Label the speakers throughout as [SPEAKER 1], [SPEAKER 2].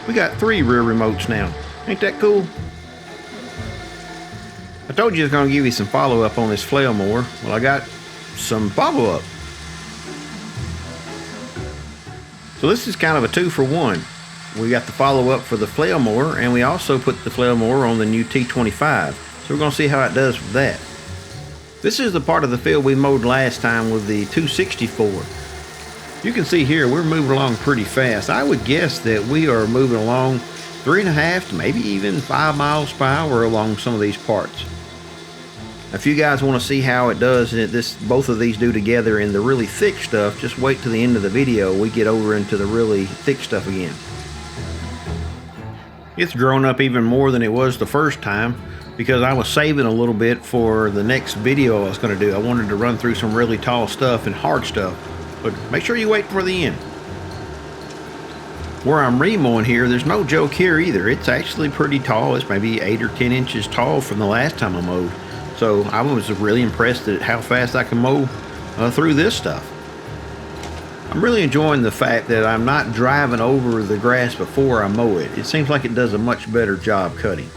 [SPEAKER 1] We got 3 rear remotes now. Ain't that cool? I told you I was going to give you some follow-up on this flail mower. Well, I got some follow-up. So this is kind of a 2-for-1. We got the follow-up for the flail mower, and we also put the flail mower on the new T25. So we're going to see how it does with that. This is the part of the field we mowed last time with the 264. You can see here we're moving along pretty fast. I would guess that we are moving along 3.5 to maybe even 5 miles per hour along some of these parts. If you guys want to see how it does, both of these do together in the really thick stuff, just wait to the end of the video. We get over into the really thick stuff again. It's grown up even more than it was the first time because I was saving a little bit for the next video I was going to do. I wanted to run through some really tall stuff and hard stuff, but make sure you wait for the end. Where I'm remowing here, there's no joke here either. It's actually pretty tall. It's maybe 8 or 10 inches tall from the last time I mowed. So I was really impressed at how fast I can mow through this stuff. I'm really enjoying the fact that I'm not driving over the grass before I mow it. It seems like it does a much better job cutting.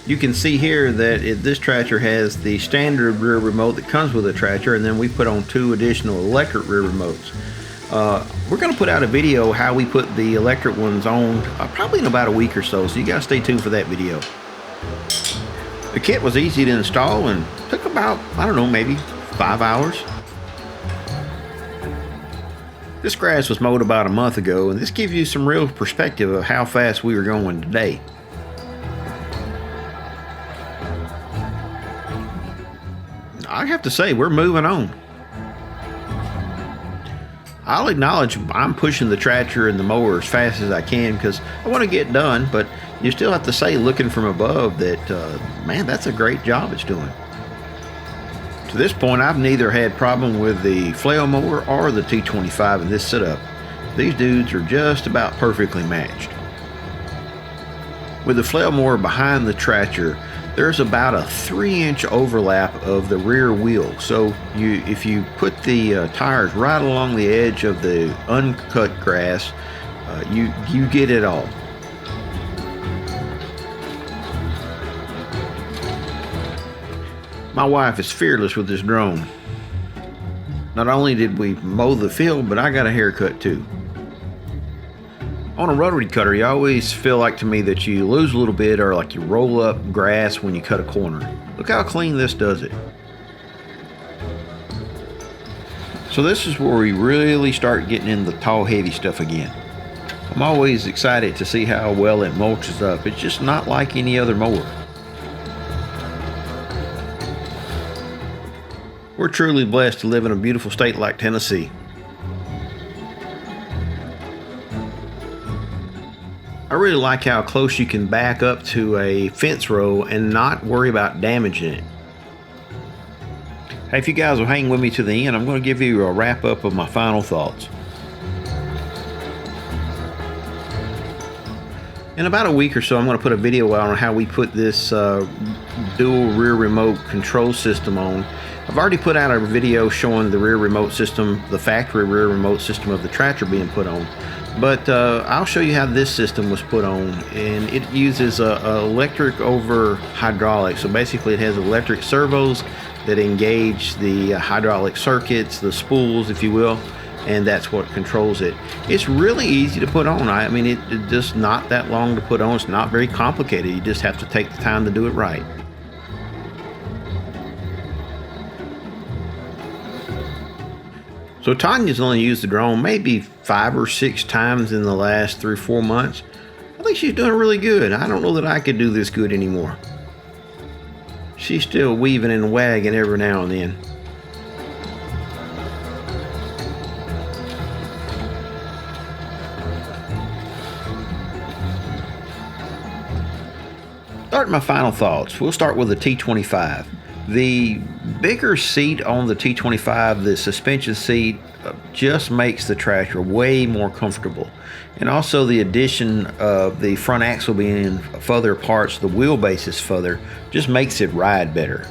[SPEAKER 1] You can see here that this tractor has the standard rear remote that comes with the tractor, and then we put on 2 additional electric rear remotes. We're going to put out a video how we put the electric ones on probably in about a week or so you guys stay tuned for that video. The kit was easy to install and took about, I don't know, maybe 5 hours. This grass was mowed about a month ago, and this gives you some real perspective of how fast we were going today. I have to say, we're moving on. I'll acknowledge I'm pushing the tractor and the mower as fast as I can because I want to get done, but you still have to say, looking from above, that, man, that's a great job it's doing. To this point, I've neither had problem with the flail mower or the T25 in this setup. These dudes are just about perfectly matched. With the flail mower behind the tractor, there's about a 3-inch overlap of the rear wheel. So if you put the tires right along the edge of the uncut grass, you get it all. My wife is fearless with this drone. Not only did we mow the field, but I got a haircut too. On a rotary cutter, you always feel like to me that you lose a little bit or like you roll up grass when you cut a corner. Look how clean this does it. So this is where we really start getting in the tall, heavy stuff again. I'm always excited to see how well it mulches up. It's just not like any other mower. We're truly blessed to live in a beautiful state like Tennessee. I really like how close you can back up to a fence row and not worry about damaging it. Hey, if you guys will hang with me to the end, I'm going to give you a wrap up of my final thoughts. In about a week or so, I'm going to put a video out on how we put this dual rear remote control system on. I've already put out a video showing the rear remote system, the factory rear remote system of the tractor being put on. But I'll show you how this system was put on, and it uses electric over hydraulic. So basically it has electric servos that engage the hydraulic circuits, the spools if you will, and that's what controls it. It's really easy to put on. I mean, it's just not that long to put on. It's not very complicated. You just have to take the time to do it right. So Tanya's only used the drone maybe 5 or 6 times in the last 3 or 4 months. I think she's doing really good. I don't know that I could do this good anymore. She's still weaving and wagging every now and then. Starting my final thoughts, we'll start with the T25. The bigger seat on the T25, the suspension seat, just makes the tractor way more comfortable. And also the addition of the front axle being further apart, so the wheelbase is further, just makes it ride better.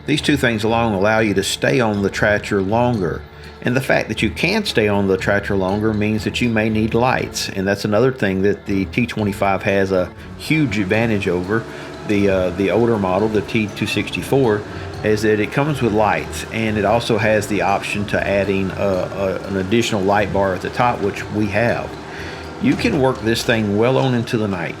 [SPEAKER 1] These two things alone allow you to stay on the tractor longer. And the fact that you can stay on the tractor longer means that you may need lights, and that's another thing that the T25 has a huge advantage over the older model, the T264, is that it comes with lights, and it also has the option to adding an additional light bar at the top, which we have. You can work this thing well on into the night.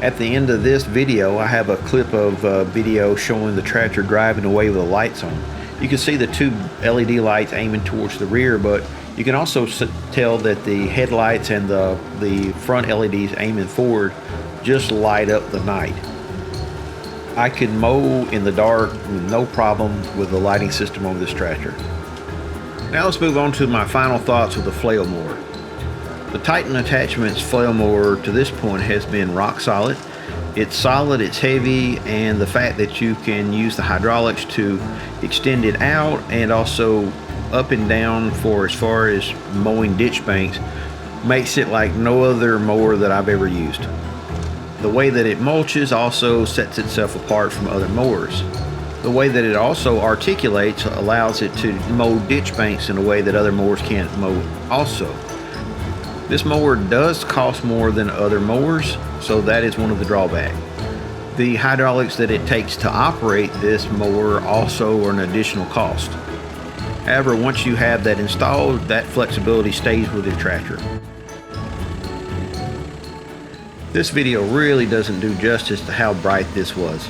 [SPEAKER 1] At the end of this video, I have a clip of video showing the tractor driving away with the lights on. You can see the two LED lights aiming towards the rear, but you can also tell that the headlights and the front LEDs aiming forward just light up the night. I could mow in the dark with no problem with the lighting system on this tractor. Now let's move on to my final thoughts of the flail mower. The Titan Attachments Flail Mower to this point has been rock solid. It's solid, it's heavy, and the fact that you can use the hydraulics to extend it out and also up and down for as far as mowing ditch banks makes it like no other mower that I've ever used. The way that it mulches also sets itself apart from other mowers. The way that it also articulates allows it to mow ditch banks in a way that other mowers can't mow also. This mower does cost more than other mowers, so that is one of the drawbacks. The hydraulics that it takes to operate this mower also are an additional cost. However, once you have that installed, that flexibility stays with your tractor. This video really doesn't do justice to how bright this was.